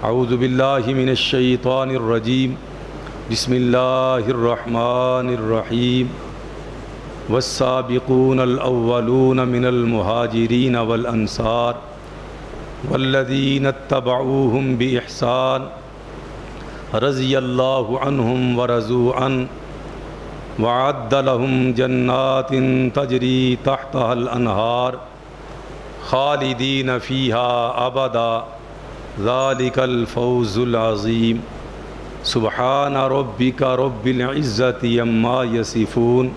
اعوذ باللہ من الشیطان الرجیم بسم اللہ الرحمن الرحیم والسابقون الاولون من المہاجرین والانصار والذین اتبعوہم بإحسان رضی اللہ عنہم ورضوا عنہ وعد لهم جنات تجری تحتها الانہار خالدین فیہا ابدا ذالک الفوز العظیم سبحان ربک رب العزة عما یصفون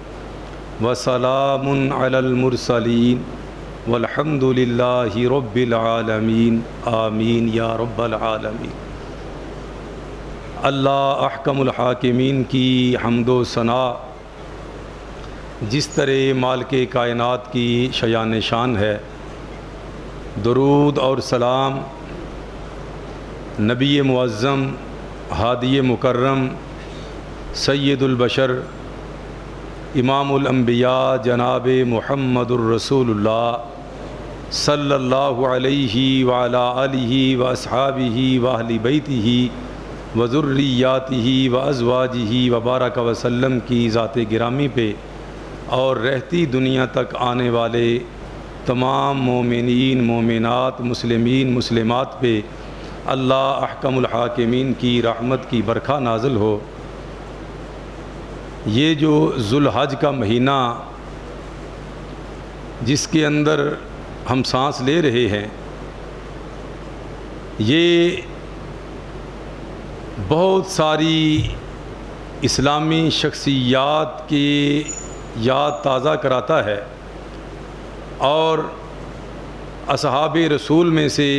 وسلام علی المرسلین والحمد للہ رب العالمین آمین یا رب العالمین۔ اللہ احکم الحاکمین کی حمد و ثنا جس طرح مالک کائنات کی شایان شان ہے، درود اور سلام نبی معظم ہادی مکرم سید البشر امام الانبیاء جناب محمد الرسول اللہ صلی اللہ علیہ وعلی آلہ واصحابہ واہل بیتہ وذریاتہ وازواجہ وبارک وسلم کی ذات گرامی پہ اور رہتی دنیا تک آنے والے تمام مومنین مومنات مسلمین مسلمات پہ اللہ احکم الحاکمین کی رحمت کی برکھا نازل ہو۔ یہ جو ذوالحج کا مہینہ جس کے اندر ہم سانس لے رہے ہیں، یہ بہت ساری اسلامی شخصیات کی یاد تازہ کراتا ہے، اور اصحاب رسول میں سے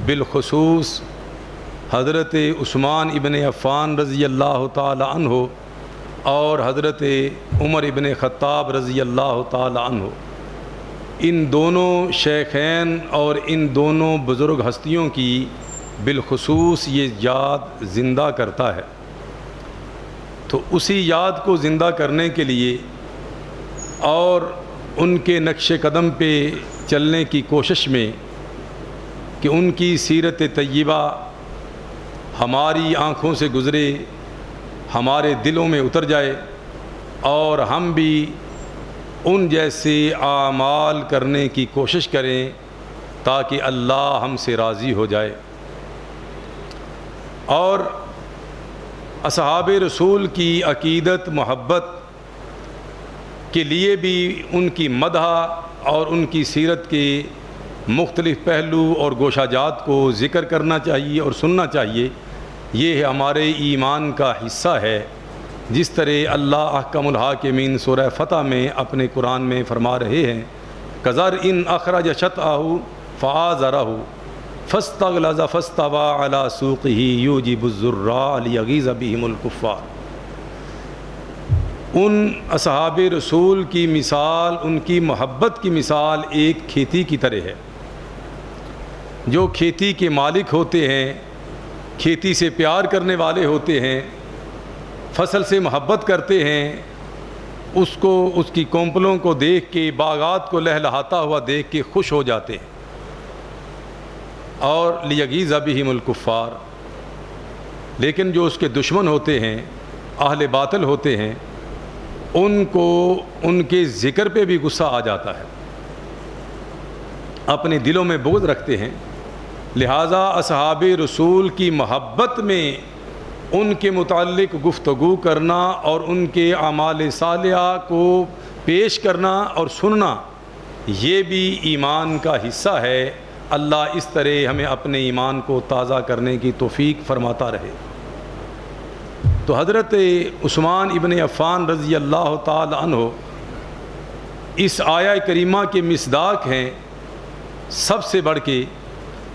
بالخصوص حضرت عثمان ابن عفان رضی اللہ تعالی عنہ اور حضرت عمر ابن خطاب رضی اللہ تعالی عنہ، ان دونوں شیخین اور ان دونوں بزرگ ہستیوں کی بالخصوص یہ یاد زندہ کرتا ہے۔ تو اسی یاد کو زندہ کرنے کے لیے اور ان کے نقش قدم پہ چلنے کی کوشش میں کہ ان کی سیرت طیبہ ہماری آنکھوں سے گزرے، ہمارے دلوں میں اتر جائے، اور ہم بھی ان جیسے اعمال کرنے کی کوشش کریں تاکہ اللہ ہم سے راضی ہو جائے۔ اور اصحاب رسول کی عقیدت محبت کے لیے بھی ان کی مدح اور ان کی سیرت کے مختلف پہلو اور گوشہ جات کو ذکر کرنا چاہیے اور سننا چاہیے۔ یہ ہمارے ایمان کا حصہ ہے، جس طرح اللہ احکم الحاکمین سورہ فتح میں اپنے قرآن میں فرما رہے ہیں، کَذَرْعٍ أَخْرَجَ شَطْأَهُ فَآزَرَهُ فَاسْتَغْلَظَ فَاسْتَوَىٰ عَلَىٰ سُوقِهِ يُعْجِبُ الزُّرَّاعَ لِيَغِيظَ بِهِمُ الْكُفَّارَ۔ ان اصحاب رسول کی مثال، ان کی محبت کی مثال ایک کھیتی کی طرح ہے۔ جو کھیتی کے مالک ہوتے ہیں، کھیتی سے پیار کرنے والے ہوتے ہیں، فصل سے محبت کرتے ہیں، اس کی کونپلوں کو دیکھ کے، باغات کو لہلہاتا ہوا دیکھ کے خوش ہو جاتے ہیں۔ اور لیغیظ بہم الکفار، لیکن جو اس کے دشمن ہوتے ہیں، اہل باطل ہوتے ہیں، ان کو ان کے ذکر پہ بھی غصہ آ جاتا ہے، اپنے دلوں میں بغض رکھتے ہیں۔ لہٰذا اصحاب رسول کی محبت میں ان کے متعلق گفتگو کرنا اور ان کے اعمال صالحہ کو پیش کرنا اور سننا، یہ بھی ایمان کا حصہ ہے۔ اللہ اس طرح ہمیں اپنے ایمان کو تازہ کرنے کی توفیق فرماتا رہے۔ تو حضرت عثمان ابن عفان رضی اللہ تعالی عنہ اس آیہ کریمہ کے مصداق ہیں۔ سب سے بڑھ کے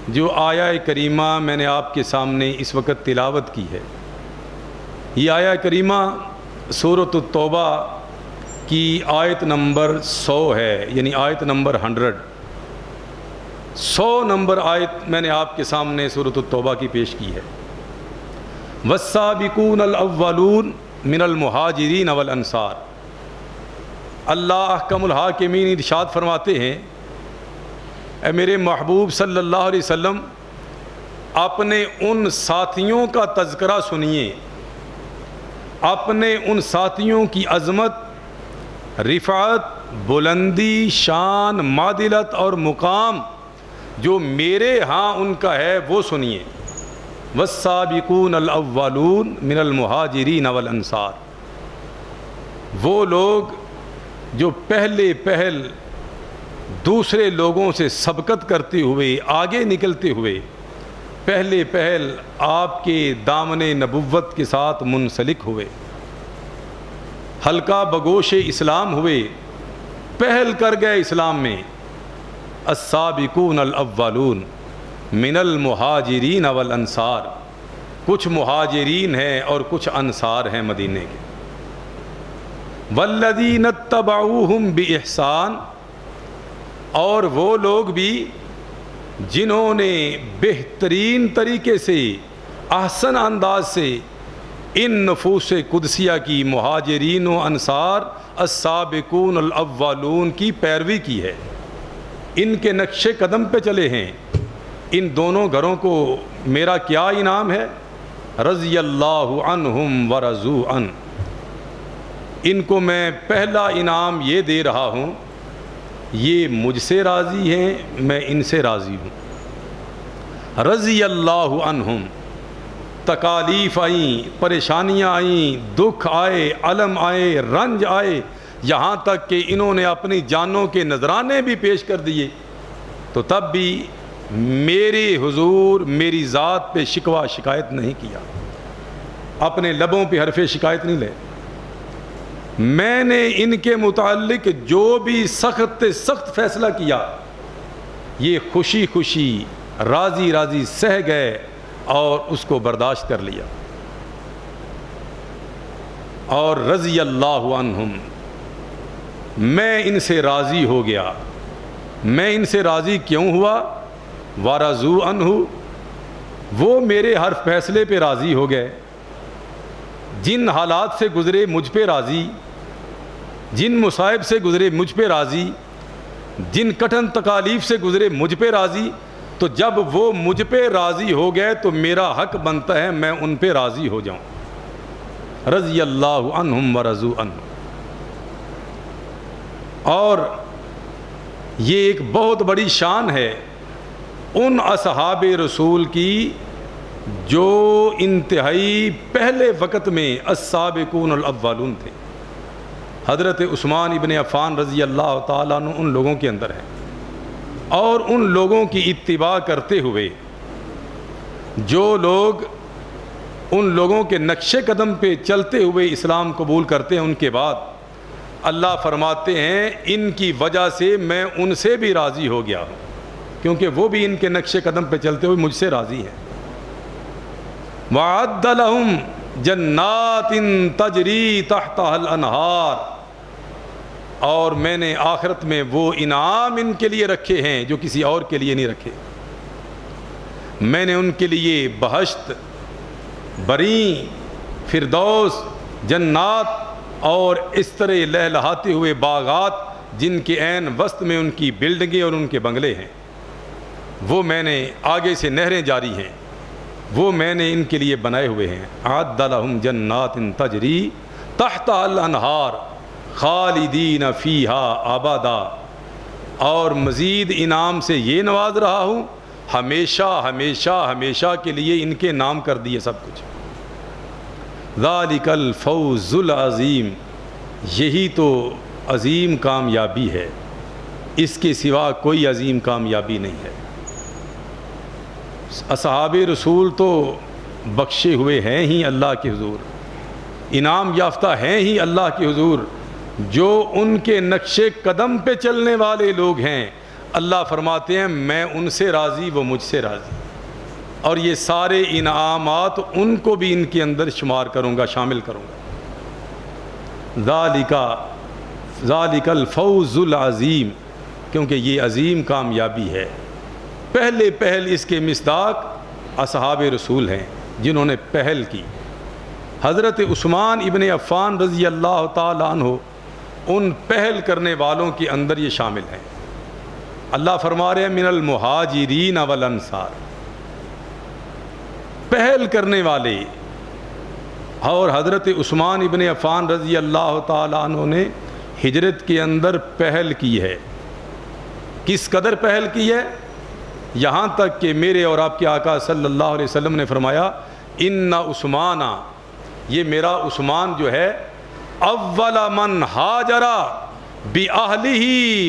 جو آیہ کریمہ میں نے آپ کے سامنے اس وقت تلاوت کی ہے، یہ آیہ کریمہ سورۃ التوبہ کی آیت نمبر 100 ہے، یعنی آیت نمبر 100 نمبر آیت میں نے آپ کے سامنے سورۃ التوبہ کی پیش کی ہے۔ والسابقون الاولون من المہاجرین والانصار۔ اللہ احکم الحاکمین ارشاد فرماتے ہیں، اے میرے محبوب صلی اللہ علیہ وسلم، اپنے ان ساتھیوں کا تذکرہ سنیے، اپنے ان ساتھیوں کی عظمت، رفعت، بلندی، شان، معدلت اور مقام جو میرے ہاں ان کا ہے وہ سنیے۔ والسابقون الاولون من المہاجرین والانصار، وہ لوگ جو پہل دوسرے لوگوں سے سبقت کرتے ہوئے، آگے نکلتے ہوئے، پہل آپ کے دامن نبوت کے ساتھ منسلک ہوئے، حلقہ بگوش اسلام ہوئے، پہل کر گئے اسلام میں۔ السابقون الاولون من المہاجرین والانصار، کچھ مہاجرین ہیں اور کچھ انصار ہیں مدینے کے۔ والذین اتبعوہم بإحسان، اور وہ لوگ بھی جنہوں نے بہترین طریقے سے، احسن انداز سے ان نفوس قدسیہ کی، مہاجرین و انصار، السابقون الاولون کی پیروی کی ہے، ان کے نقش قدم پہ چلے ہیں۔ ان دونوں گھروں کو میرا کیا انعام ہے؟ رضی اللہ عنہم ورضوا عنہ، ان کو میں پہلا انعام یہ دے رہا ہوں، یہ مجھ سے راضی ہیں، میں ان سے راضی ہوں۔ رضی اللہ عنہم، تکالیف آئیں، پریشانیاں آئیں، دکھ آئے، الم آئے، رنج آئے، یہاں تک کہ انہوں نے اپنی جانوں کے نذرانے بھی پیش کر دیے، تو تب بھی میرے حضور میری ذات پہ شکوہ شکایت نہیں کیا، اپنے لبوں پہ حرف شکایت نہیں لے۔ میں نے ان کے متعلق جو بھی سخت سخت فیصلہ کیا، یہ خوشی خوشی، راضی راضی سہ گئے اور اس کو برداشت کر لیا۔ اور رضی اللہ عنہم، میں ان سے راضی ہو گیا۔ میں ان سے راضی کیوں ہوا؟ ورضوا عنہ، وہ میرے ہر فیصلے پہ راضی ہو گئے، جن حالات سے گزرے مجھ پہ راضی، جن مصائب سے گزرے مجھ پہ راضی، جن کٹھن تکالیف سے گزرے مجھ پہ راضی۔ تو جب وہ مجھ پہ راضی ہو گئے تو میرا حق بنتا ہے میں ان پہ راضی ہو جاؤں۔ رضی اللہ عنہم ورضوا عنہ۔ اور یہ ایک بہت بڑی شان ہے ان اصحاب رسول کی جو انتہائی پہلے وقت میں السابقون الاولون تھے۔ حضرت عثمان ابن عفان رضی اللہ تعالیٰ عنہ ان لوگوں کے اندر ہیں، اور ان لوگوں کی اتباع کرتے ہوئے جو لوگ ان لوگوں کے نقش قدم پہ چلتے ہوئے اسلام قبول کرتے ہیں، ان کے بعد اللہ فرماتے ہیں ان کی وجہ سے میں ان سے بھی راضی ہو گیا ہوں، کیونکہ وہ بھی ان کے نقش قدم پہ چلتے ہوئے مجھ سے راضی ہیں۔ وَأَعَدَّ لَهُمْ جَنَّاتٍ تَجْرِي تَحْتَهَا الْأَنْهَارُ، اور میں نے آخرت میں وہ انعام ان کے لیے رکھے ہیں جو کسی اور کے لیے نہیں رکھے۔ میں نے ان کے لیے بہشت، بریں، فردوس، جنات اور اس طرح لہلہاتے ہوئے باغات جن کے عین وسط میں ان کی بلڈنگیں اور ان کے بنگلے ہیں، وہ میں نے آگے سے نہریں جاری ہیں، وہ میں نے ان کے لیے بنائے ہوئے ہیں۔ اعد لہم جنات تجری تحتها الانہار خالدین فیہا ابدا، اور مزید انعام سے یہ نواز رہا ہوں، ہمیشہ ہمیشہ ہمیشہ کے لیے ان کے نام کر دیے سب کچھ۔ ذالک الفوز العظیم، یہی تو عظیم کامیابی ہے، اس کے سوا کوئی عظیم کامیابی نہیں ہے۔ اصحاب رسول تو بخشے ہوئے ہیں ہی اللہ کے حضور، انعام یافتہ ہیں ہی اللہ کے حضور، جو ان کے نقش قدم پہ چلنے والے لوگ ہیں اللہ فرماتے ہیں میں ان سے راضی، وہ مجھ سے راضی، اور یہ سارے انعامات ان کو بھی ان کے اندر شمار کروں گا، شامل کروں گا۔ ذالک الفوز العظیم، کیونکہ یہ عظیم کامیابی ہے۔ پہل اس کے مصداق اصحاب رسول ہیں جنہوں نے پہل کی۔ حضرت عثمان ابن عفان رضی اللہ تعالیٰ عنہ ان پہل کرنے والوں کے اندر یہ شامل ہیں۔ اللہ فرما رہے ہیں من المہاجرین والانصار، پہل کرنے والے، اور حضرت عثمان ابن عفان رضی اللہ تعالی عنہ نے ہجرت کے اندر پہل کی ہے۔ کس قدر پہل کی ہے؟ یہاں تک کہ میرے اور آپ کے آقا صلی اللہ علیہ وسلم نے فرمایا ان عثمان، یہ میرا عثمان جو ہے، اول من ہاجر بأہلہ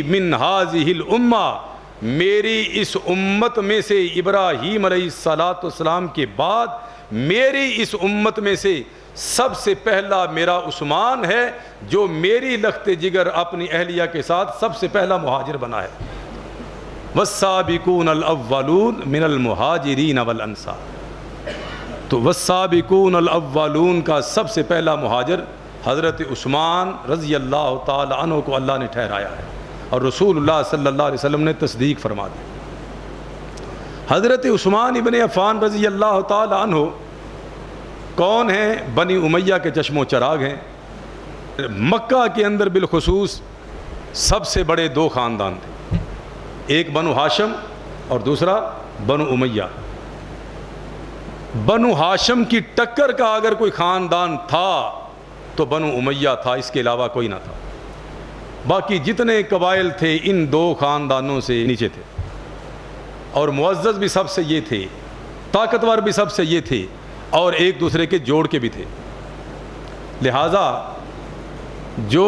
من ہذہ الامہ، میری اس امت میں سے، ابراہیم علیہ السلام کے بعد میری اس امت میں سے سب سے پہلا میرا عثمان ہے جو میری لخت جگر اپنی اہلیہ کے ساتھ سب سے پہلا مہاجر بنا ہے۔ والسابقون الاولون من المہاجرین والانصار، تو والسابقون الاولون کا سب سے پہلا مہاجر حضرت عثمان رضی اللہ تعالی عنہ کو اللہ نے ٹھہرایا ہے، اور رسول اللہ صلی اللہ علیہ وسلم نے تصدیق فرما دی۔ حضرت عثمان ابن عفان رضی اللہ تعالی عنہ کون ہیں؟ بنی امیہ کے چشم و چراغ ہیں۔ مکہ کے اندر بالخصوص سب سے بڑے دو خاندان تھے، ایک بنو ہاشم اور دوسرا بنو امیہ۔ بنو ہاشم کی ٹکر کا اگر کوئی خاندان تھا تو بنو امیہ تھا، اس کے علاوہ کوئی نہ تھا۔ باقی جتنے قبائل تھے ان دو خاندانوں سے نیچے تھے، اور معزز بھی سب سے یہ تھے، طاقتور بھی سب سے یہ تھے، اور ایک دوسرے کے جوڑ کے بھی تھے۔ لہٰذا جو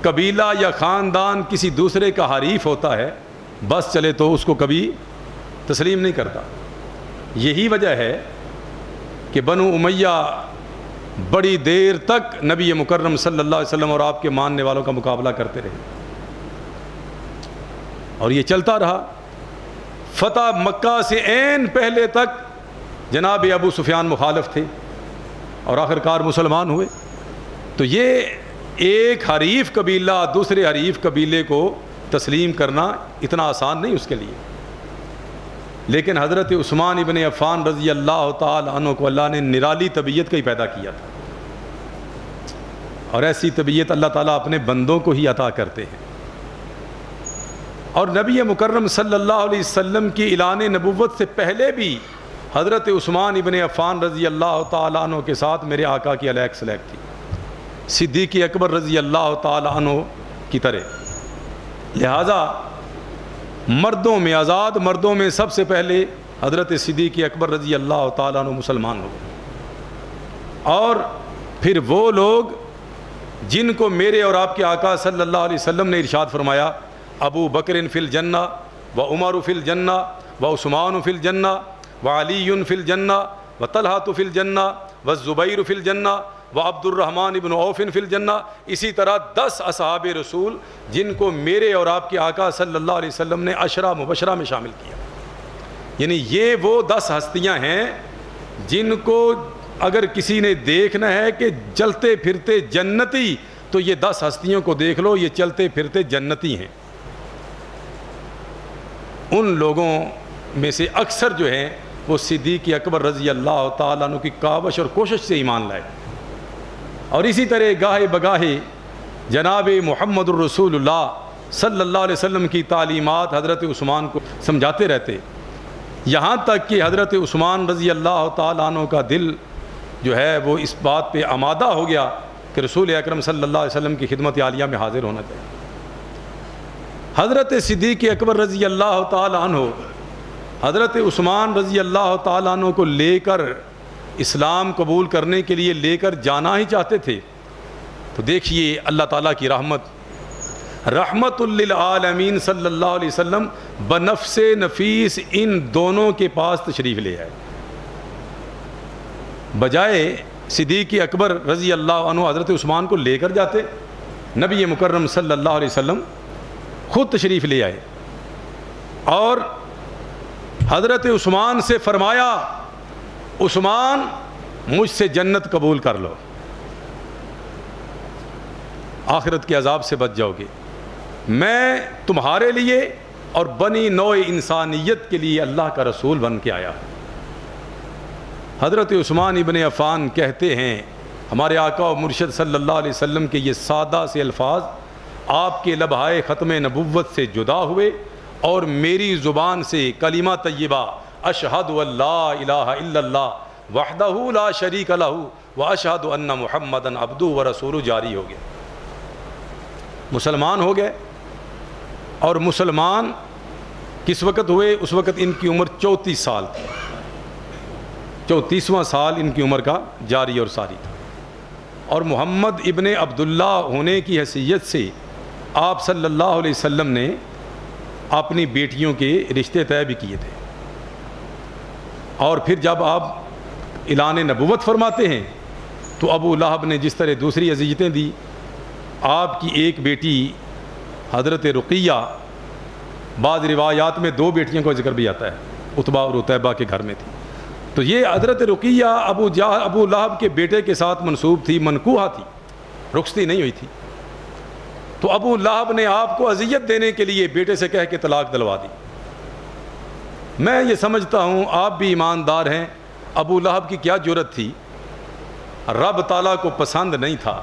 قبیلہ یا خاندان کسی دوسرے کا حریف ہوتا ہے بس چلے تو اس کو کبھی تسلیم نہیں کرتا۔ یہی وجہ ہے کہ بنو امیہ بڑی دیر تک نبی مکرم صلی اللہ علیہ وسلم اور آپ کے ماننے والوں کا مقابلہ کرتے رہے، اور یہ چلتا رہا۔ فتح مکہ سے عین پہلے تک جناب ابو سفیان مخالف تھے، اور آخر کار مسلمان ہوئے۔ تو یہ ایک حریف قبیلہ دوسرے حریف قبیلے کو تسلیم کرنا اتنا آسان نہیں اس کے لیے، لیکن حضرت عثمان ابن عفان رضی اللہ تعالی عنہ کو اللہ نے نرالی طبیعت کا ہی پیدا کیا تھا، اور ایسی طبیعت اللہ تعالیٰ اپنے بندوں کو ہی عطا کرتے ہیں۔ اور نبی مکرم صلی اللہ علیہ وسلم کی اعلان نبوت سے پہلے بھی حضرت عثمان ابن عفان رضی اللہ تعالیٰ عنہ کے ساتھ میرے آقا کی علیق سلیق تھی، صدیق اکبر رضی اللہ تعالیٰ عنہ کی طرح۔ لہٰذا مردوں میں، آزاد مردوں میں سب سے پہلے حضرت صدیق اکبر رضی اللہ تعالیٰ عنہ مسلمان ہو گئے، اور پھر وہ لوگ جن کو میرے اور آپ کے آقا صلی اللہ علیہ وسلم نے ارشاد فرمایا ابو بکر فی الجنہ و عمر فی الجنہ و عثمان فی الجنہ و علی فی الجنہ و طلحہ فی الجنہ و زبیر فی الجنہ و عبد الرحمن بن عوف فی الجنہ، اسی طرح 10 اصحاب رسول جن کو میرے اور آپ کے آقا صلی اللہ علیہ وسلم نے عشرہ مبشرہ میں شامل کیا۔ یعنی یہ وہ 10 ہستیاں ہیں جن کو اگر کسی نے دیکھنا ہے کہ چلتے پھرتے جنتی، تو یہ 10 ہستیوں کو دیکھ لو، یہ چلتے پھرتے جنتی ہیں۔ ان لوگوں میں سے اکثر جو ہیں وہ صدیق اکبر رضی اللہ تعالیٰ عنہ کی کاوش اور کوشش سے ایمان لائے، اور اسی طرح گاہے بگاہے جناب محمد الرسول اللہ صلی اللہ علیہ وسلم کی تعلیمات حضرت عثمان کو سمجھاتے رہتے، یہاں تک کہ حضرت عثمان رضی اللہ تعالیٰ عنہ کا دل جو ہے وہ اس بات پہ آمادہ ہو گیا کہ رسول اکرم صلی اللہ علیہ وسلم کی خدمت عالیہ میں حاضر ہونا چاہیے۔ حضرت صدیق اکبر رضی اللہ تعالیٰ عنہ حضرت عثمان رضی اللہ تعالیٰ عنہ کو لے کر اسلام قبول کرنے کے لیے لے کر جانا ہی چاہتے تھے، تو دیکھیے اللہ تعالیٰ کی رحمت للعالمین صلی اللہ علیہ وسلم بنفس نفیس ان دونوں کے پاس تشریف لے آئے، بجائے صدیق اکبر رضی اللہ عنہ حضرت عثمان کو لے کر جاتے، نبی مکرم صلی اللہ علیہ وسلم خود تشریف لے آئے، اور حضرت عثمان سے فرمایا عثمان مجھ سے جنت قبول کر لو، آخرت کے عذاب سے بچ جاؤ گے، میں تمہارے لیے اور بنی نوع انسانیت کے لیے اللہ کا رسول بن کے آیا۔ حضرت عثمان ابن عفان کہتے ہیں ہمارے آقا و مرشد صلی اللہ علیہ وسلم کے یہ سادہ سے الفاظ آپ کے لبہائے ختم نبوت سے جدا ہوئے، اور میری زبان سے کلمہ طیبہ اشہد ان لا الہ الا اللہ وحدہ لا شریک لہ واشہد ان محمدًا عبدہ ورسولہ جاری ہو گیا، مسلمان ہو گئے۔ اور مسلمان کس وقت ہوئے؟ اس وقت ان کی عمر 34 سال تھی، 34واں سال ان کی عمر کا جاری اور ساری تھا۔ اور محمد ابن عبداللہ ہونے کی حیثیت سے آپ صلی اللہ علیہ وسلم نے اپنی بیٹیوں کے رشتے طے بھی کیے تھے۔ اور پھر جب آپ اعلان نبوت فرماتے ہیں تو ابو لہب نے جس طرح دوسری اذیتیں دی، آپ کی ایک بیٹی حضرت رقیہ، بعض روایات میں 2 بیٹیوں کا ذکر بھی آتا ہے، عتبہ اور عتیبہ کے گھر میں تھی، تو یہ حضرت رقیہ ابو لہب کے بیٹے کے ساتھ منسوب تھی، منکوحہ تھی، رخصتی نہیں ہوئی تھی۔ تو ابو لہب نے آپ کو اذیت دینے کے لیے بیٹے سے کہہ کے طلاق دلوا دی۔ میں یہ سمجھتا ہوں آپ بھی ایماندار ہیں، ابو لہب کی کیا جرأت تھی؟ رب تعالیٰ کو پسند نہیں تھا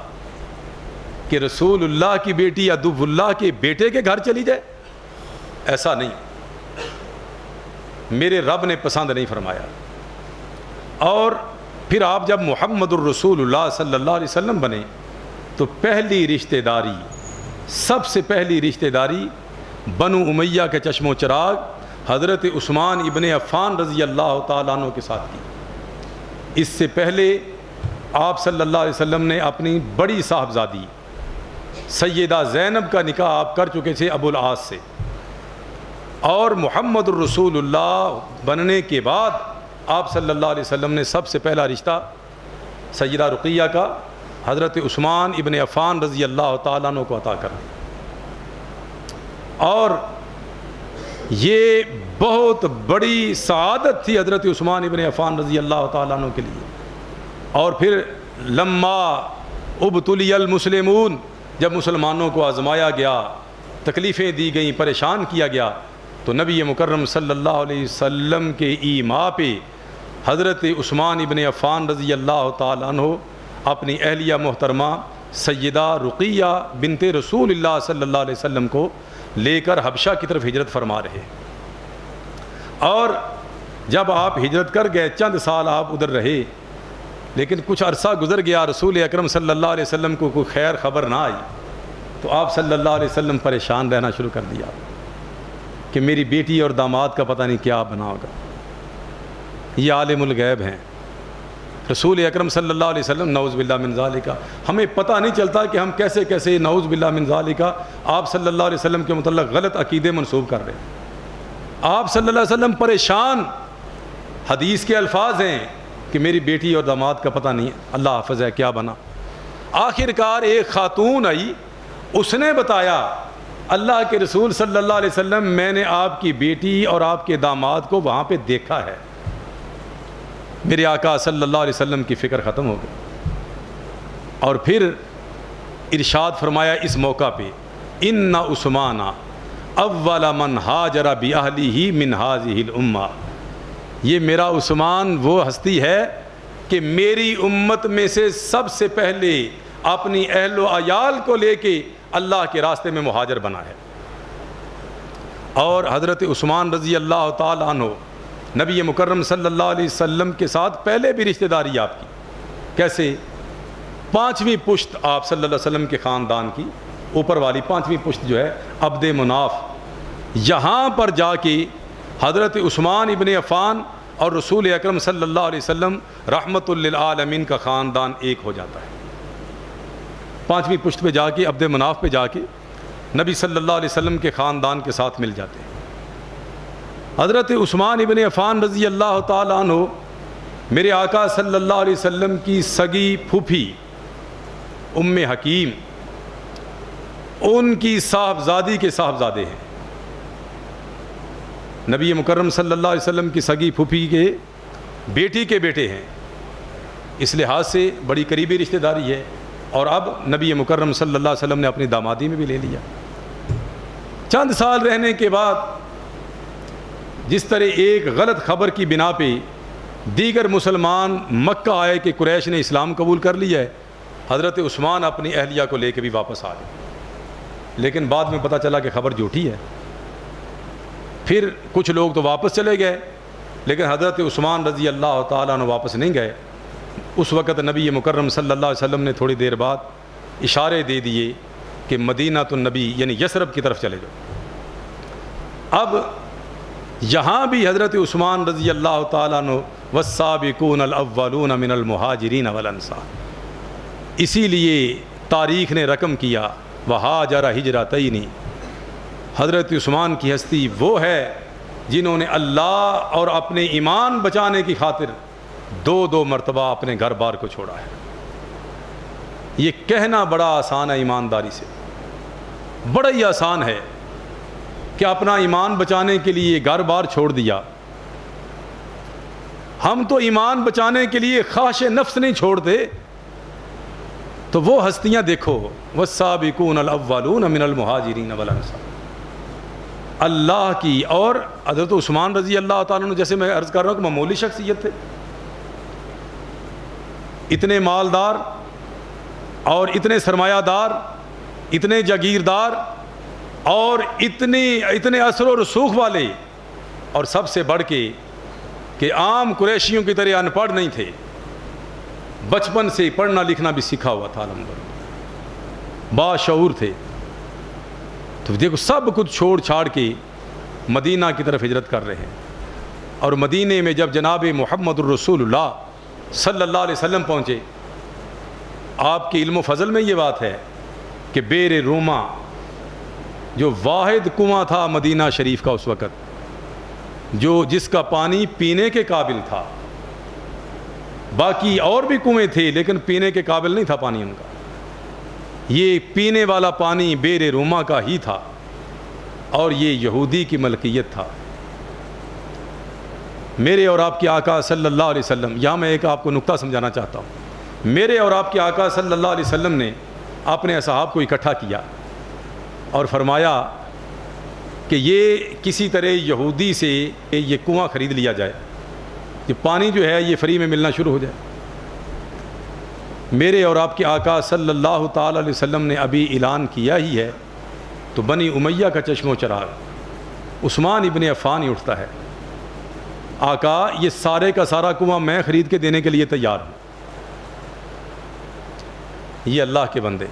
کہ رسول اللہ کی بیٹی عدو اللہ کے بیٹے کے گھر چلی جائے، ایسا نہیں، میرے رب نے پسند نہیں فرمایا۔ اور پھر آپ جب محمد الرسول اللہ صلی اللہ علیہ وسلم بنے تو پہلی رشتہ داری، سب سے پہلی رشتہ داری بنو امیہ کے چشم و چراغ حضرت عثمان ابن عفان رضی اللہ تعالیٰ عنہ کے ساتھ کی۔ اس سے پہلے آپ صلی اللہ علیہ وسلم نے اپنی بڑی صاحبزادی سیدہ زینب کا نکاح آپ کر چکے تھے ابو العاص سے، اور محمد الرسول اللہ بننے کے بعد آپ صلی اللہ علیہ وسلم نے سب سے پہلا رشتہ سیدہ رقیہ کا حضرت عثمان ابن عفان رضی اللہ تعالیٰ عنہ کو عطا کرا۔ اور یہ بہت بڑی سعادت تھی حضرت عثمان ابن عفان رضی اللہ تعالیٰ عنہ کے لیے۔ اور پھر لما ابتلی المسلمون، جب مسلمانوں کو آزمایا گیا، تکلیفیں دی گئیں، پریشان کیا گیا، تو نبی مکرم صلی اللہ علیہ وسلم کے ایما پہ حضرت عثمان ابن عفان رضی اللہ تعالیٰ عنہ اپنی اہلیہ محترمہ سیدہ رقیہ بنت رسول اللہ صلی اللہ علیہ وسلم کو لے کر حبشہ کی طرف ہجرت فرما رہے۔ اور جب آپ ہجرت کر گئے، چند سال آپ ادھر رہے، لیکن کچھ عرصہ گزر گیا، رسول اکرم صلی اللہ علیہ وسلم کو کوئی خیر خبر نہ آئی، تو آپ صلی اللہ علیہ وسلم پریشان رہنا شروع کر دیا کہ میری بیٹی اور داماد کا پتہ نہیں کیا بنا ہوگا، یہ عالم الغیب ہیں۔ رسول اکرم صلی اللہ علیہ وسلم نعوذ باللہ من ذالک، ہمیں پتہ نہیں چلتا کہ ہم کیسے کیسے نعوذ باللہ من ذالک آپ صلی اللہ علیہ وسلم کے متعلق غلط عقیدے منسوب کر رہے ہیں۔ آپ صلی اللہ علیہ وسلم پریشان، حدیث کے الفاظ ہیں کہ میری بیٹی اور داماد کا پتہ نہیں، اللہ حافظ ہے کیا بنا۔ آخر کار ایک خاتون آئی، اس نے بتایا اللہ کے رسول صلی اللہ علیہ وسلم میں نے آپ کی بیٹی اور آپ کے داماد کو وہاں پہ دیکھا ہے۔ میرے آقا صلی اللہ علیہ وسلم کی فکر ختم ہو گئی، اور پھر ارشاد فرمایا اس موقع پہ، ان عثمان اول من ہاجر باہلہ من ہذہ الامہ، یہ میرا عثمان وہ ہستی ہے کہ میری امت میں سے سب سے پہلے اپنی اہل و عیال کو لے کے اللہ کے راستے میں مہاجر بنا ہے۔ اور حضرت عثمان رضی اللہ تعالیٰ عنہ نبی مکرم صلی اللہ علیہ وسلم کے ساتھ پہلے بھی رشتہ داری آپ کی، کیسے؟ 5ویں پشت آپ صلی اللہ علیہ وسلم کے خاندان کی، اوپر والی 5ویں پشت جو ہے عبد مناف، یہاں پر جا کے حضرت عثمان ابن عفان اور رسول اکرم صلی اللہ علیہ وسلم رحمت للعالمین کا خاندان ایک ہو جاتا ہے۔ 5ویں پشت پہ جا کے، عبد مناف پہ جا کے نبی صلی اللہ علیہ وسلم کے خاندان کے ساتھ مل جاتے ہیں۔ حضرت عثمان ابن عفان رضی اللہ تعالیٰ عنہ میرے آقا صلی اللہ علیہ وسلم کی سگی پھوپھی ام حکیم، ان کی صاحبزادی کے صاحبزادے ہیں۔ نبی مکرم صلی اللہ علیہ وسلم کی سگی پھوپھی کے بیٹی کے بیٹے ہیں، اس لحاظ سے بڑی قریبی رشتہ داری ہے۔ اور اب نبی مکرم صلی اللہ علیہ وسلم نے اپنی دامادی میں بھی لے لیا۔ چند سال رہنے کے بعد جس طرح ایک غلط خبر کی بنا پہ دیگر مسلمان مکہ آئے کہ قریش نے اسلام قبول کر لیا ہے، حضرت عثمان اپنی اہلیہ کو لے کے بھی واپس آ گئے، لیکن بعد میں پتہ چلا کہ خبر جھوٹی ہے۔ پھر کچھ لوگ تو واپس چلے گئے، لیکن حضرت عثمان رضی اللہ تعالیٰ عنہ واپس نہیں گئے. اس وقت نبی مکرم صلی اللہ علیہ وسلم نے تھوڑی دیر بعد اشارے دے دیے کہ مدینہ النبی یعنی یثرب کی طرف چلے جاؤ. اب یہاں بھی حضرت عثمان رضی اللہ تعالیٰ عنہ والسابقون الاولون من المہاجرین والانصار، اسی لیے تاریخ نے رقم کیا وہاجر ہجرتین. حضرت عثمان کی ہستی وہ ہے جنہوں نے اللہ اور اپنے ایمان بچانے کی خاطر دو مرتبہ اپنے گھر بار کو چھوڑا ہے. یہ کہنا بڑا آسان ہے، ایمانداری سے بڑا ہی آسان ہے کہ اپنا ایمان بچانے کے لیے گھر بار چھوڑ دیا. ہم تو ایمان بچانے کے لیے خواہش نفس نہیں چھوڑتے. تو وہ ہستیاں دیکھو، والسابقون الاولون من المہاجرین والانصار، اللہ کی. اور حضرت عثمان رضی اللہ تعالیٰ عنہ جیسے میں عرض کر رہا ہوں کہ معمولی شخصیت تھے، اتنے مالدار اور اتنے سرمایہ دار، اتنے جاگیردار اور اتنے اثر و رسوخ والے، اور سب سے بڑھ کے کہ عام قریشیوں کی طرح ان پڑھ نہیں تھے، بچپن سے پڑھنا لکھنا بھی سیکھا ہوا تھا، الحمدللہ باشعور تھے. تو دیکھو سب کچھ چھوڑ چھاڑ کے مدینہ کی طرف ہجرت کر رہے ہیں. اور مدینے میں جب جناب محمد الرسول اللہ صلی اللہ علیہ وسلم پہنچے، آپ کے علم و فضل میں یہ بات ہے کہ بیر روما جو واحد کنواں تھا مدینہ شریف کا اس وقت، جس کا پانی پینے کے قابل تھا، باقی اور بھی کنویں تھے لیکن پینے کے قابل نہیں تھا پانی ان کا، یہ پینے والا پانی بیر روما کا ہی تھا اور یہ یہودی کی ملکیت تھا. میرے اور آپ کے آقا صلی اللہ علیہ وسلم، یہاں میں ایک آپ کو نقطہ سمجھانا چاہتا ہوں. میرے اور آپ کے آقا صلی اللہ علیہ وسلم نے اپنے اصحاب کو اکٹھا کیا اور فرمایا کہ یہ کسی طرح یہودی سے یہ کنواں خرید لیا جائے، یہ پانی جو ہے یہ فری میں ملنا شروع ہو جائے. میرے اور آپ کے آقا صلی اللہ تعالی علیہ وسلم نے ابھی اعلان کیا ہی ہے تو بنی امیہ کا چشم و چراغ عثمان ابن عفان ہی اٹھتا ہے، آقا یہ سارے کا سارا کنواں میں خرید کے دینے کے لیے تیار ہوں. یہ اللہ کے بندے،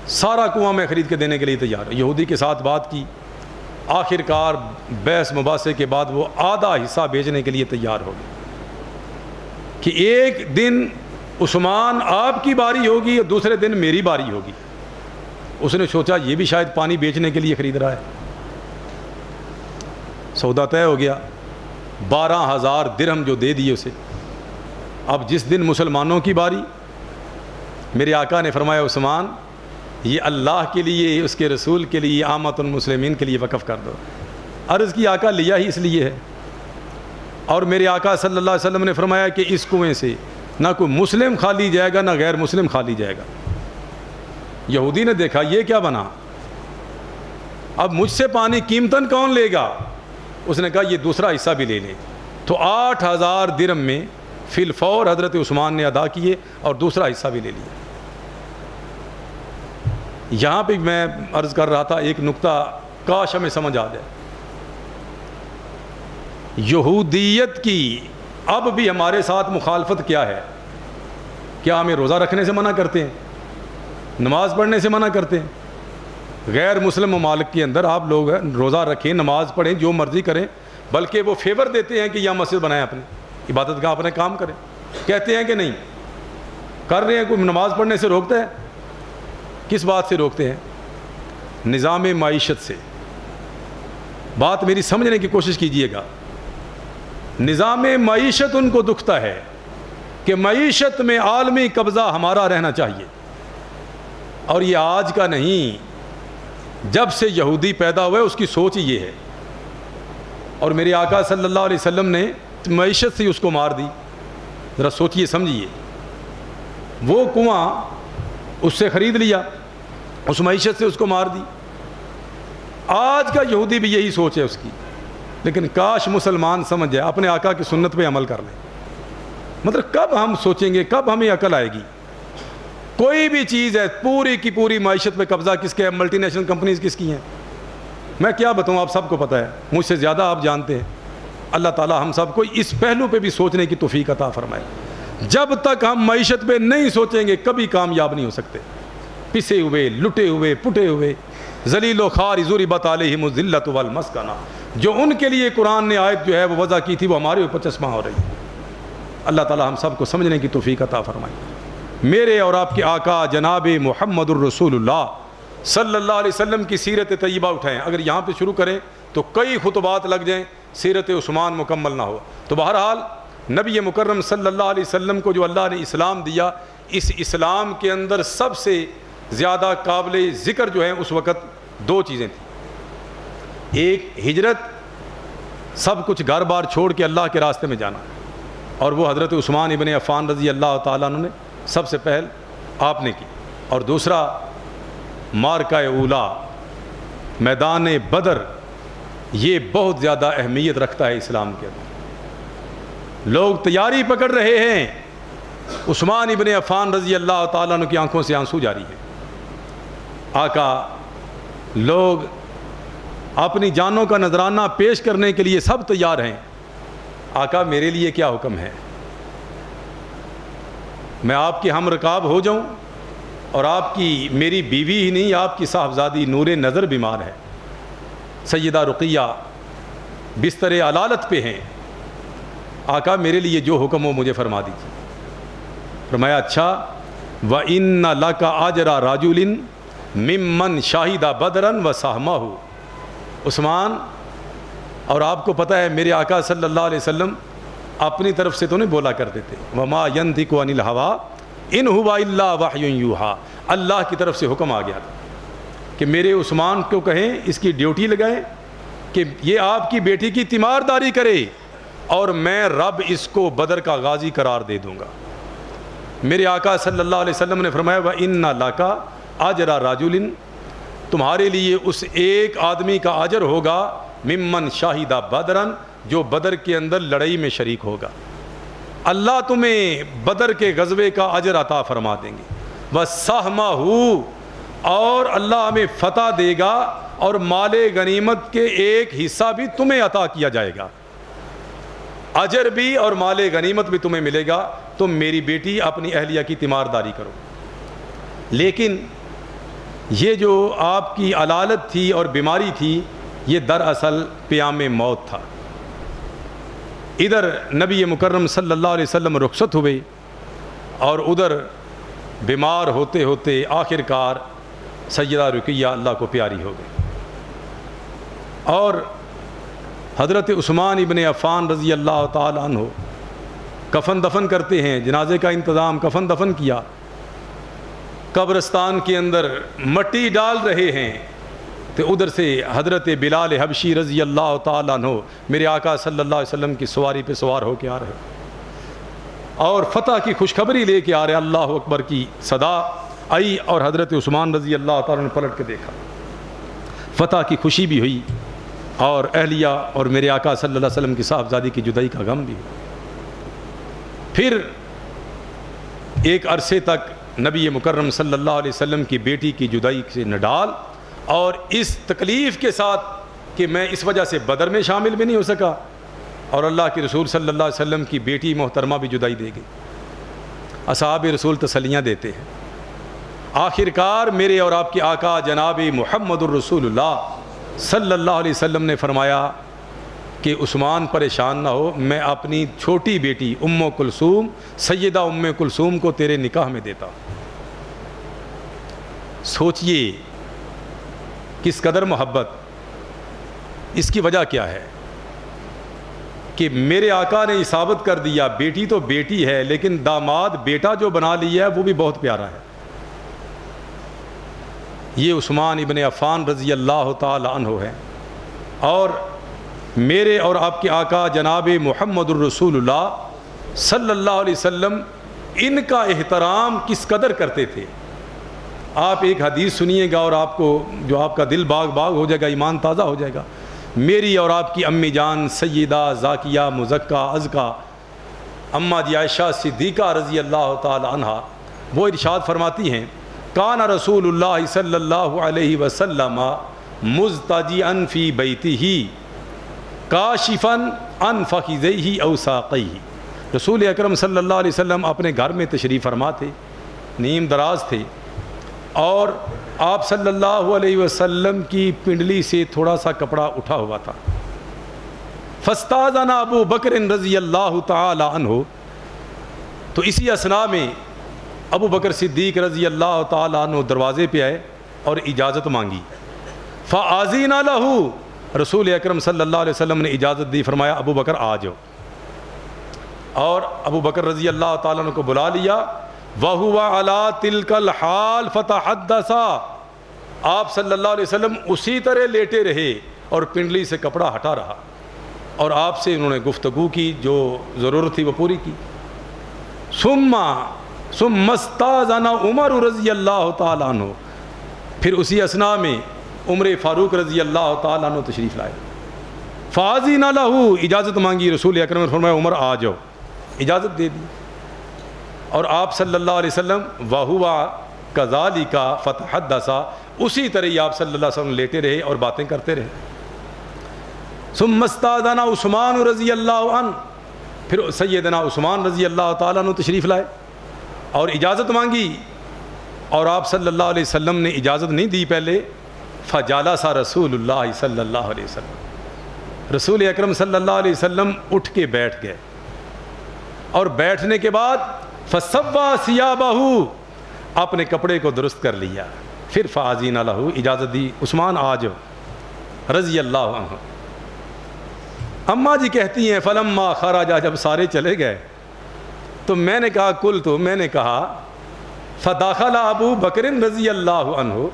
سارا کنواں میں خرید کے دینے کے لیے تیار ہوں. یہودی کے ساتھ بات کی، آخر کار بحث مباحثے کے بعد وہ آدھا حصہ بیچنے کے لیے تیار ہو گئے کہ ایک دن عثمان آپ کی باری ہوگی اور دوسرے دن میری باری ہوگی. اس نے سوچا یہ بھی شاید پانی بیچنے کے لیے خرید رہا ہے. سودا طے ہو گیا، 12,000 درہم جو دے دیے اسے. اب جس دن مسلمانوں کی باری، میرے آقا نے فرمایا عثمان یہ اللہ کے لیے، اس کے رسول کے لیے، عامۃ المسلمین کے لیے وقف کر دو. عرض کی آقا لیا ہی اس لیے ہے. اور میرے آقا صلی اللہ علیہ وسلم نے فرمایا کہ اس کنویں سے نہ کوئی مسلم خالی جائے گا نہ غیر مسلم خالی جائے گا. یہودی نے دیکھا یہ کیا بنا، اب مجھ سے پانی قیمتاً کون لے گا؟ اس نے کہا یہ دوسرا حصہ بھی لے لے. تو 8,000 درہم میں فی الفور حضرت عثمان نے ادا کیے اور دوسرا حصہ بھی لے لیا. یہاں پہ میں عرض کر رہا تھا ایک نقطہ کاش ہمیں سمجھ آ جائے. یہودیت کی اب بھی ہمارے ساتھ مخالفت کیا ہے؟ کیا ہمیں روزہ رکھنے سے منع کرتے ہیں، نماز پڑھنے سے منع کرتے ہیں؟ غیر مسلم ممالک کے اندر آپ لوگ روزہ رکھیں، نماز پڑھیں، جو مرضی کریں، بلکہ وہ فیور دیتے ہیں کہ یہاں مسجد بنائیں، اپنے عبادت کا اپنے کام کریں. کہتے ہیں کہ نہیں کر رہے ہیں، کوئی نماز پڑھنے سے روکتا ہے؟ کس بات سے روکتے ہیں؟ نظام معیشت سے. بات میری سمجھنے کی کوشش کیجئے گا. نظام معیشت ان کو دکھتا ہے کہ معیشت میں عالمی قبضہ ہمارا رہنا چاہیے. اور یہ آج کا نہیں، جب سے یہودی پیدا ہوئے اس کی سوچ یہ ہے. اور میرے آقا صلی اللہ علیہ وسلم نے معیشت سے اس کو مار دی. ذرا سوچئے سمجھیے، وہ کنواں اس سے خرید لیا، اس معیشت سے اس کو مار دی. آج کا یہودی بھی یہی سوچ ہے اس کی. لیکن کاش مسلمان سمجھ جائے، اپنے آقا کی سنت پہ عمل کر لیں. مطلب کب ہم سوچیں گے، کب ہمیں عقل آئے گی؟ کوئی بھی چیز ہے، پوری کی پوری معیشت پہ قبضہ کس کے ہے؟ ملٹی نیشنل کمپنیز کس کی ہیں؟ میں کیا بتاؤں، آپ سب کو پتہ ہے، مجھ سے زیادہ آپ جانتے ہیں. اللہ تعالی ہم سب کو اس پہلو پہ بھی سوچنے کی توفیق عطا فرمائے. جب تک ہم معیشت پہ نہیں سوچیں گے کبھی کامیاب نہیں ہو سکتے. پسے ہوئے، لٹے ہوئے، پٹے ہوئے، ذلیل و خوار ضربت علیہم الذلۃ والمسکنہ، جو ان کے لیے قرآن نے آیت جو ہے وہ وضع کی تھی وہ ہمارے اوپر چشمہ ہو رہی ہے. اللہ تعالی ہم سب کو سمجھنے کی توفیق عطا فرمائے. میرے اور آپ کے آقا جناب محمد الرسول اللہ صلی اللہ علیہ وسلم کی سیرت طیبہ اٹھائیں. اگر یہاں پہ شروع کریں تو کئی خطبات لگ جائیں، سیرت عثمان مکمل نہ ہو. تو بہرحال نبی مکرم صلی اللہ علیہ وسلم کو جو اللہ نے اسلام دیا، اس اسلام کے اندر سب سے زیادہ قابل ذکر جو ہیں اس وقت دو چیزیں تھیں. ایک ہجرت، سب کچھ گھر بار چھوڑ کے اللہ کے راستے میں جانا، اور وہ حضرت عثمان ابن عفان رضی اللہ تعالیٰ عنہ نے سب سے پہل آپ نے کی. اور دوسرا مارکہ اولا، میدان بدر، یہ بہت زیادہ اہمیت رکھتا ہے اسلام کے اندر. لوگ تیاری پکڑ رہے ہیں، عثمان ابن عفان رضی اللہ تعالیٰ عنہ کی آنکھوں سے آنسو جاری ہیں. آقا، لوگ اپنی جانوں کا نذرانہ پیش کرنے کے لیے سب تیار ہیں. آقا میرے لیے کیا حکم ہے؟ میں آپ کے ہم رکاب ہو جاؤں؟ اور آپ کی میری بیوی ہی نہیں، آپ کی صاحبزادی نور نظر بیمار ہے، سیدہ رقیہ بستر علالت پہ ہیں. آقا میرے لیے جو حکم ہو مجھے فرما دیجیے. فرمایا اچھا، وَإِنَّ لَكَ أَجْرَ رَجُلٍ مِّمَّنْ شَهِدَ بَدْرًا وَسَهْمَهُ. عثمان، اور آپ کو پتہ ہے میرے آقا صلی اللہ علیہ وسلم اپنی طرف سے تو نہیں بولا کرتے تھے، وَمَا يَنْطِقُ عَنِ الْهَوَىٰ إِنْ هُوَ إِلَّا وَحْيٌ يُوحَىٰ. اللہ کی طرف سے حکم آ گیا تھا کہ میرے عثمان کو کہیں، اس کی ڈیوٹی لگائیں کہ یہ آپ کی بیٹی کی تیمارداری کرے، اور میں رب اس کو بدر کا غازی قرار دے دوں گا. میرے آقا صلی اللہ علیہ وسلم نے فرمایا وَإِنَّ لَكَ أَجْرَ رَجُلٍ، تمہارے لیے اس ایک آدمی کا اجر ہوگا، ممن شاہدہ بدرن، جو بدر کے اندر لڑائی میں شریک ہوگا. اللہ تمہیں بدر کے غزوے کا اجر عطا فرما دیں گے. وَسَہْمَهُ، اور اللہ ہمیں فتح دے گا، اور مال غنیمت کے ایک حصہ بھی تمہیں عطا کیا جائے گا. اجر بھی اور مال غنیمت بھی تمہیں ملے گا. تم میری بیٹی اپنی اہلیہ کی تیمارداری کرو. لیکن یہ جو آپ کی علالت تھی اور بیماری تھی، یہ دراصل پیام موت تھا. ادھر نبی مکرم صلی اللہ علیہ وسلم رخصت ہوئے، اور ادھر بیمار ہوتے ہوتے آخر کار سیدہ رقیہ اللہ کو پیاری ہو گئی. اور حضرت عثمان ابن عفان رضی اللہ تعالی عنہ کفن دفن کرتے ہیں، جنازے کا انتظام، کفن دفن کیا، قبرستان کے اندر مٹی ڈال رہے ہیں، تو ادھر سے حضرت بلال حبشی رضی اللہ تعالیٰ عنہ میرے آقا صلی اللہ علیہ وسلم کی سواری پہ سوار ہو کے آ رہے، اور فتح کی خوشخبری لے کے آ رہے. اللہ اکبر کی صدا آئی، اور حضرت عثمان رضی اللہ تعالیٰ نے پلٹ کے دیکھا. فتح کی خوشی بھی ہوئی، اور اہلیہ اور میرے آقا صلی اللہ علیہ وسلم کی صاحبزادی کی جدائی کا غم بھی ہوا. پھر ایک عرصے تک نبی مکرم صلی اللہ علیہ وسلم کی بیٹی کی جدائی سے نڈال، اور اس تکلیف کے ساتھ کہ میں اس وجہ سے بدر میں شامل بھی نہیں ہو سکا، اور اللہ کے رسول صلی اللہ علیہ وسلم کی بیٹی محترمہ بھی جدائی دے گئی. اصحاب رسول تسلیاں دیتے ہیں. آخر کار میرے اور آپ کے آقا جناب محمد الرسول اللہ صلی اللہ علیہ وسلم نے فرمایا کہ عثمان پریشان نہ ہو، میں اپنی چھوٹی بیٹی ام کلثوم، سیدہ ام کلثوم کو تیرے نکاح میں دیتا ہوں. سوچئے کس قدر محبت. اس کی وجہ کیا ہے کہ میرے آقا نے ثابت کر دیا بیٹی تو بیٹی ہے، لیکن داماد بیٹا جو بنا لیا ہے وہ بھی بہت پیارا ہے. یہ عثمان ابن عفان رضی اللہ تعالی عنہ ہے. اور میرے اور آپ کے آقا جناب محمد الرسول اللہ صلی اللہ علیہ وسلم ان کا احترام کس قدر کرتے تھے. آپ ایک حدیث سنیے گا اور آپ کو جو آپ کا دل باغ باغ ہو جائے گا، ایمان تازہ ہو جائے گا. میری اور آپ کی امی جان سیدہ زاکیہ مزکہ ازکا اماں جی عائشہ صدیقہ رضی اللہ تعالی عنہا، وہ ارشاد فرماتی ہیں کان رسول اللہ صلی اللہ علیہ وسلم مضطجعا فی بیتہ، کاشفاً عن فخذیہ او ساقیہ، رسول اکرم صلی اللہ علیہ وسلم اپنے گھر میں تشریف فرما تھے، نیم دراز تھے، اور آپ صلی اللہ علیہ وسلم کی پنڈلی سے تھوڑا سا کپڑا اٹھا ہوا تھا۔ فاستاذن ابو بکر رضی اللہ تعالی عنہ، تو اسی اثناء میں ابو بکر صدیق رضی اللہ تعالی عنہ دروازے پہ آئے اور اجازت مانگی۔ فآذن لہ، رسول اکرم صلی اللہ علیہ وسلم نے اجازت دی، فرمایا ابو بکر آ جاؤ، اور ابو بکر رضی اللہ تعالیٰ عنہ کو بلا لیا۔ وَهُوَ عَلَىٰ تِلْكَ الْحَالِ فَتَحَدَّثَ، آپ صلی اللہ علیہ وسلم اسی طرح لیٹے رہے اور پنڈلی سے کپڑا ہٹا رہا، اور آپ سے انہوں نے گفتگو کی، جو ضرورت تھی وہ پوری کی۔ ثم استاذن عمر رضی اللہ تعالیٰ عنہ، پھر اسی اثناء میں عمر فاروق رضی اللہ تعالیٰ عنہ تشریف لائے۔ فاذن لہ، اجازت مانگی، رسول اکرم نے فرمایا عمر آ جاؤ، اجازت دے دی، اور آپ صلی اللہ علیہ وسلم وَهُوَ كَذَلِكَ فَتَحَدَّثَ، اسی طرح ہی آپ صلی اللہ علیہ وسلم لیٹے رہے اور باتیں کرتے رہے۔ ثم استاذن عثمان رضی اللہ عنہ، پھر سیدنا عثمان رضی اللہ تعالیٰ عنہ تشریف لائے اور اجازت مانگی، اور آپ صلی اللہ علیہ وسلم نے اجازت نہیں دی پہلے۔ فجلس رسول اللہ صلی اللہ علیہ وسلم، رسول اکرم صلی اللہ علیہ وسلم اٹھ کے بیٹھ گئے، اور بیٹھنے کے بعد فسوّى ثيابہ، اپنے کپڑے کو درست کر لیا، پھر فاذن لہ، اجازت دی، عثمان آ جاؤ رضی اللہ عنہ۔ اماں جی کہتی ہیں فلما خرج، جب سارے چلے گئے تو میں نے کہا میں نے کہا فدخل ابو بکر رضی اللہ عنہ،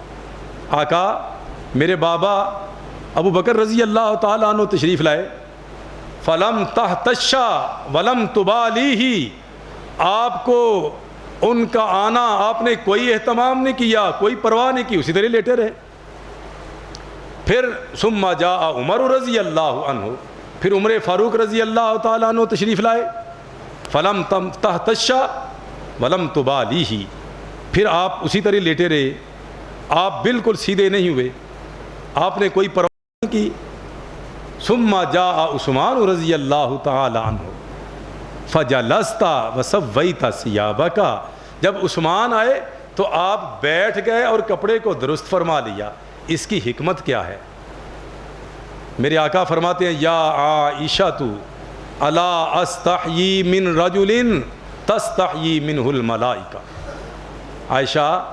آقا میرے بابا ابو بکر رضی اللہ تعالیٰ عنہ تشریف لائے۔ فلم تحتش ولم تبالیہ، آپ کو ان کا آنا آپ نے کوئی اہتمام نہیں کیا، کوئی پرواہ نہیں کی، اسی طرح لیٹے رہے۔ پھر ثم جاء عمر رضی اللہ عنہ، پھر عمر فاروق رضی اللہ تعالیٰ عنہ تشریف لائے۔ فلم تحتش ولم تبالیہ، پھر آپ اسی طرح لیٹے رہے، آپ بالکل سیدھے نہیں ہوئے، آپ نے کوئی پرواہ نہیں کی۔ ثم جاء عثمان رضی اللہ تعالی عنہ فجلست وسویت ثیابک، جب عثمان آئے تو آپ بیٹھ گئے اور کپڑے کو درست فرما لیا۔ اس کی حکمت کیا ہے؟ میرے آقا فرماتے ہیں یا عائشہ الا استحیی من رجل تستحیی منہ الملائکہ، عائشہ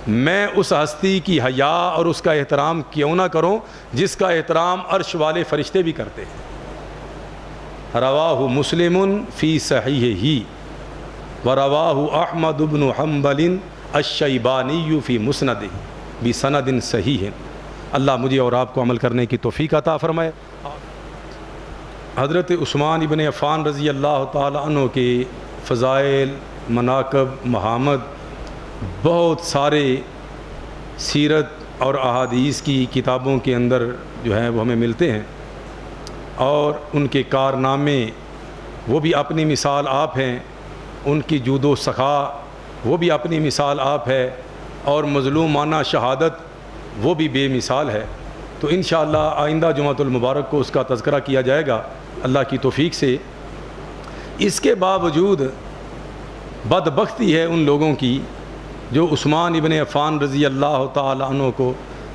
میں اس ہستی کی حیا اور اس کا احترام کیوں نہ کروں جس کا احترام عرش والے فرشتے بھی کرتے ہیں۔ رواہ مسلم فی صحیحہ ورواہ احمد بن حنبل الشیبانی فی مسندہ بسند صحیح۔ اللہ مجھے اور آپ کو عمل کرنے کی توفیق عطا فرمائے۔ حضرت عثمان ابن عفان رضی اللہ تعالی عنہ کے فضائل، مناقب، محامد بہت سارے سیرت اور احادیث کی کتابوں کے اندر جو ہیں وہ ہمیں ملتے ہیں، اور ان کے کارنامے وہ بھی اپنی مثال آپ ہیں، ان کی جود و سخا وہ بھی اپنی مثال آپ ہے، اور مظلومانہ شہادت وہ بھی بے مثال ہے۔ تو انشاءاللہ آئندہ جمعۃ المبارک کو اس کا تذکرہ کیا جائے گا اللہ کی توفیق سے۔ اس کے باوجود بدبختی ہے ان لوگوں کی جو عثمان ابن عفان رضی اللہ تعالی عنہ کو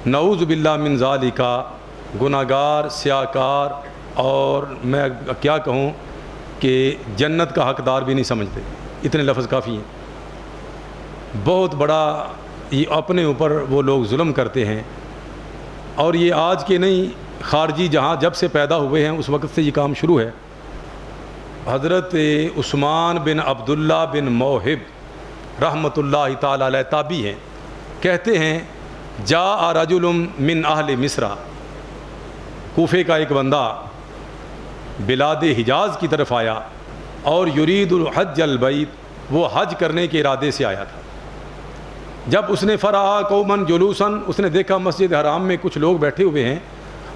نعوذ باللہ من ذالک گناہگار، سیاہکار، اور میں کیا کہوں کہ جنت کا حقدار بھی نہیں سمجھتے، اتنے لفظ کافی ہیں۔ بہت بڑا یہ اپنے اوپر وہ لوگ ظلم کرتے ہیں، اور یہ آج کے نہیں، خارجی جہاں جب سے پیدا ہوئے ہیں اس وقت سے یہ کام شروع ہے۔ حضرت عثمان بن عبداللہ بن موہب رحمۃ اللہ تعالی علیہ تابعی ہیں، کہتے ہیں جاء رجل من اہل مصر، کوفے کا ایک بندہ بلاد حجاز کی طرف آیا، اور یرید الحج البیت، وہ حج کرنے کے ارادے سے آیا تھا۔ جب اس نے فرآ قومن جلوسن، اس نے دیکھا مسجد حرام میں کچھ لوگ بیٹھے ہوئے ہیں،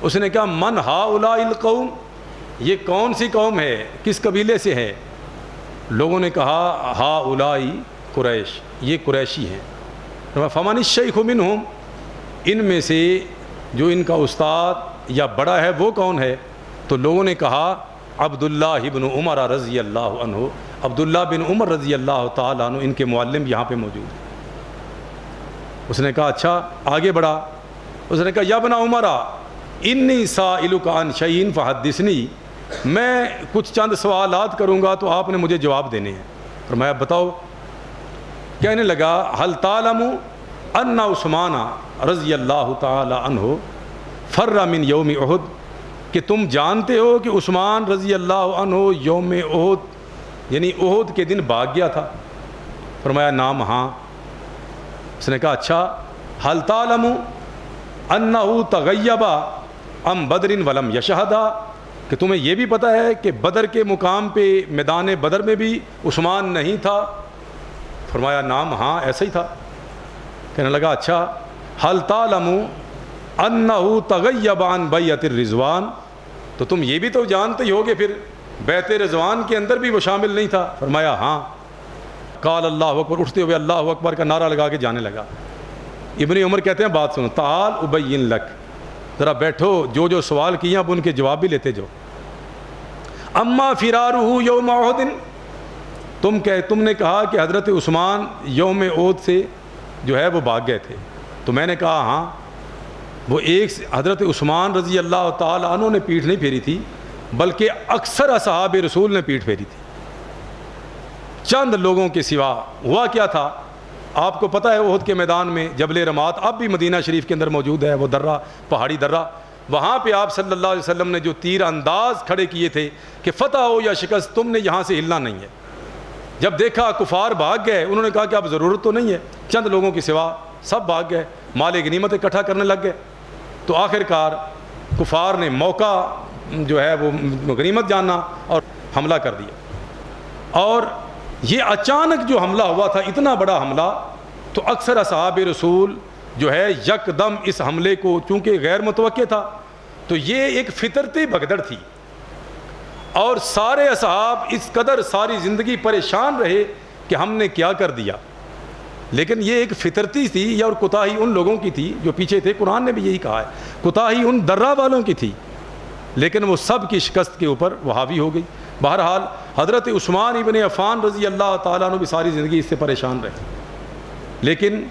اس نے کہا من ہؤلاء القوم، یہ کون سی قوم ہے، کس قبیلے سے ہے؟ لوگوں نے کہا ہؤلاء قریش، یہ قریشی ہیں۔ فمن الشیخ منہم، ان میں سے جو ان کا استاد یا بڑا ہے وہ کون ہے؟ تو لوگوں نے کہا عبداللہ بن عمر رضی اللہ عنہ، عبداللہ بن عمر رضی اللہ تعالیٰ عنہ ان کے معلم یہاں پہ موجود ہیں۔ اس نے کہا اچھا، آگے بڑھا، اس نے کہا یا ابن عمر انی سائلک عن شیء فحدثنی، میں کچھ چند سوالات کروں گا تو آپ نے مجھے جواب دینے ہیں۔ فرمایا بتاؤ۔ کہنے لگا هل تعلم ان عثمان رضی اللہ تعالی عنہ فر من یوم احد، کہ تم جانتے ہو کہ عثمان رضی اللہ عنہ یوم احد یعنی احد کے دن بھاگ گیا تھا؟ فرمایا نام ہاں۔ اس نے کہا اچھا هل تعلم انہ تغیب عن بدر ولم یشہد، کہ تمہیں یہ بھی پتہ ہے کہ بدر کے مقام پہ میدان بدر میں بھی عثمان نہیں تھا؟ فرمایا نام ہاں ایسا ہی تھا۔ کہنے لگا اچھا هل تعلم انہ تغیب عن بیعۃ الرضوان، تو تم یہ بھی تو جانتے ہی ہوگے پھر بیعت رضوان کے اندر بھی وہ شامل نہیں تھا؟ فرمایا ہاں۔ قال اللہ اکبر، اٹھتے ہوئے اللہ اکبر کا نعرہ لگا کے جانے لگا۔ ابن عمر کہتے ہیں بات سنو، تعال ابین لک، ذرا بیٹھو، جو سوال کیے اب ان کے جواب بھی لیتے جو۔ اما فرارہ یوم احد، تم نے کہا کہ حضرت عثمان یوم احد سے جو ہے وہ بھاگ گئے تھے، تو میں نے کہا ہاں، وہ ایک حضرت عثمان رضی اللہ تعالی عنہ نے پیٹھ نہیں پھیری تھی، بلکہ اکثر اصحاب رسول نے پیٹھ پھیری تھی، چند لوگوں کے سوا۔ ہوا کیا تھا آپ کو پتہ ہے، احد کے میدان میں جبل رمات اب بھی مدینہ شریف کے اندر موجود ہے، وہ درہ، پہاڑی درہ، وہاں پہ آپ صلی اللہ علیہ وسلم نے جو تیر انداز کھڑے کیے تھے کہ فتح ہو یا شکست تم نے یہاں سے ہلنا نہیں ہے۔ جب دیکھا کفار بھاگ گئے، انہوں نے کہا کہ اب ضرورت تو نہیں ہے، چند لوگوں کے سوا سب بھاگ گئے، مال غنیمت اکٹھا کرنے لگ گئے۔ تو آخر کار کفار نے موقع جو ہے وہ غنیمت جانا اور حملہ کر دیا، اور یہ اچانک جو حملہ ہوا تھا، اتنا بڑا حملہ، تو اکثر اصحاب رسول جو ہے یکدم اس حملے کو، چونکہ غیر متوقع تھا، تو یہ ایک فطرتی بھگدڑ تھی، اور سارے اصحاب اس قدر ساری زندگی پریشان رہے کہ ہم نے کیا کر دیا۔ لیکن یہ ایک فطرتی تھی، یا اور کوتاہی ان لوگوں کی تھی جو پیچھے تھے، قرآن نے بھی یہی کہا ہے، کوتاہی ان درہ والوں کی تھی، لیکن وہ سب کی شکست کے اوپر وہ حاوی ہو گئی۔ بہرحال حضرت عثمان ابن عفان رضی اللہ تعالیٰ عنہ بھی ساری زندگی اس سے پریشان رہے، لیکن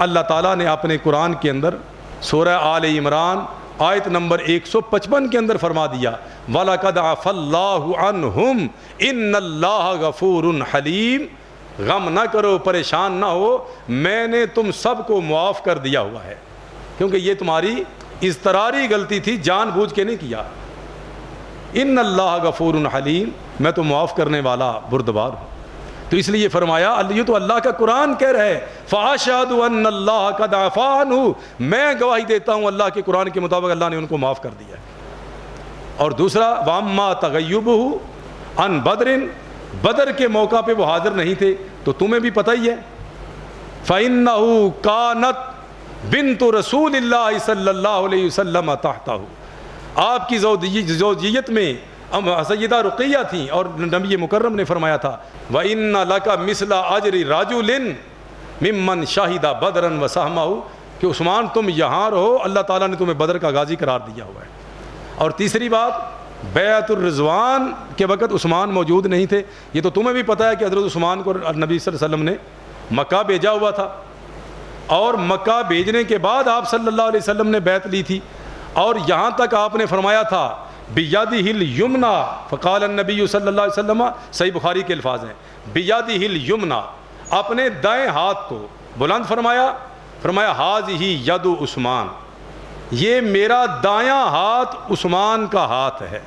اللہ تعالیٰ نے اپنے قرآن کے اندر سورہ آل عمران آیت نمبر 155 کے اندر فرما دیا، وَلَقَدْ عَفَا اللَّهُ عَنْهُمْ إِنَّ اللَّهَ غَفُورٌ حَلِيمٌ، غم نہ کرو، پریشان نہ ہو، میں نے تم سب کو معاف کر دیا ہوا ہے، کیونکہ یہ تمہاری اضطراری غلطی تھی، جان بوجھ کے نہیں کیا۔ ان اللہ غفور حلیم، میں تو معاف کرنے والا بردبار ہوں۔ تو اس لیے فرمایا، یہ تو اللہ کا قرآن کہہ رہا ہے، فَأَشْهَدُ أَنَّ اللَّهَ قَدْ عَفَا عَنْهُ، میں گواہی دیتا ہوں اللہ کے قرآن کے مطابق اللہ نے ان کو معاف کر دیا ہے۔ اور دوسرا وَأَمَّا تَغَيُّبُهُ عَنْ بَدْرٍ، بدر کے موقع پہ وہ حاضر نہیں تھے، تو تمہیں بھی پتہ ہی ہے، فَإِنَّهُ كَانَتْ بِنْتُ رَسُولِ اللَّهِ صلی اللہ علیہ وسلم تحتہ، آپ کی زوجیت میں سیدہ رقیہ تھیں، اور نبی مکرم نے فرمایا تھا وَإِنَّ لَكَ مِثْلَ أَجْرِ رَجُلٍ مِمَّنْ شَهِدَ بَدْرًا وَسَهْمَهُ، کہ عثمان تم یہاں رہو، اللہ تعالیٰ نے تمہیں بدر کا غازی قرار دیا ہوا ہے۔ اور تیسری بات، بیعت الرضوان کے وقت عثمان موجود نہیں تھے، یہ تو تمہیں بھی پتہ ہے کہ حضرت عثمان کو نبی صلی اللہ علیہ وسلم نے مکہ بھیجا ہوا تھا، اور مکہ بھیجنے کے بعد آپ صلی اللہ علیہ وسلم نے بیعت لی تھی، اور یہاں تک آپ نے فرمایا تھا بیدہ الیمنی، فقال النبی صلی اللہ علیہ وسلم، صحیح بخاری کے الفاظ ہیں، بیدہ الیمنی، اپنے دائیں ہاتھ کو بلند فرمایا، فرمایا ھذہ ید عثمان، یہ میرا دایاں ہاتھ عثمان کا ہاتھ ہے۔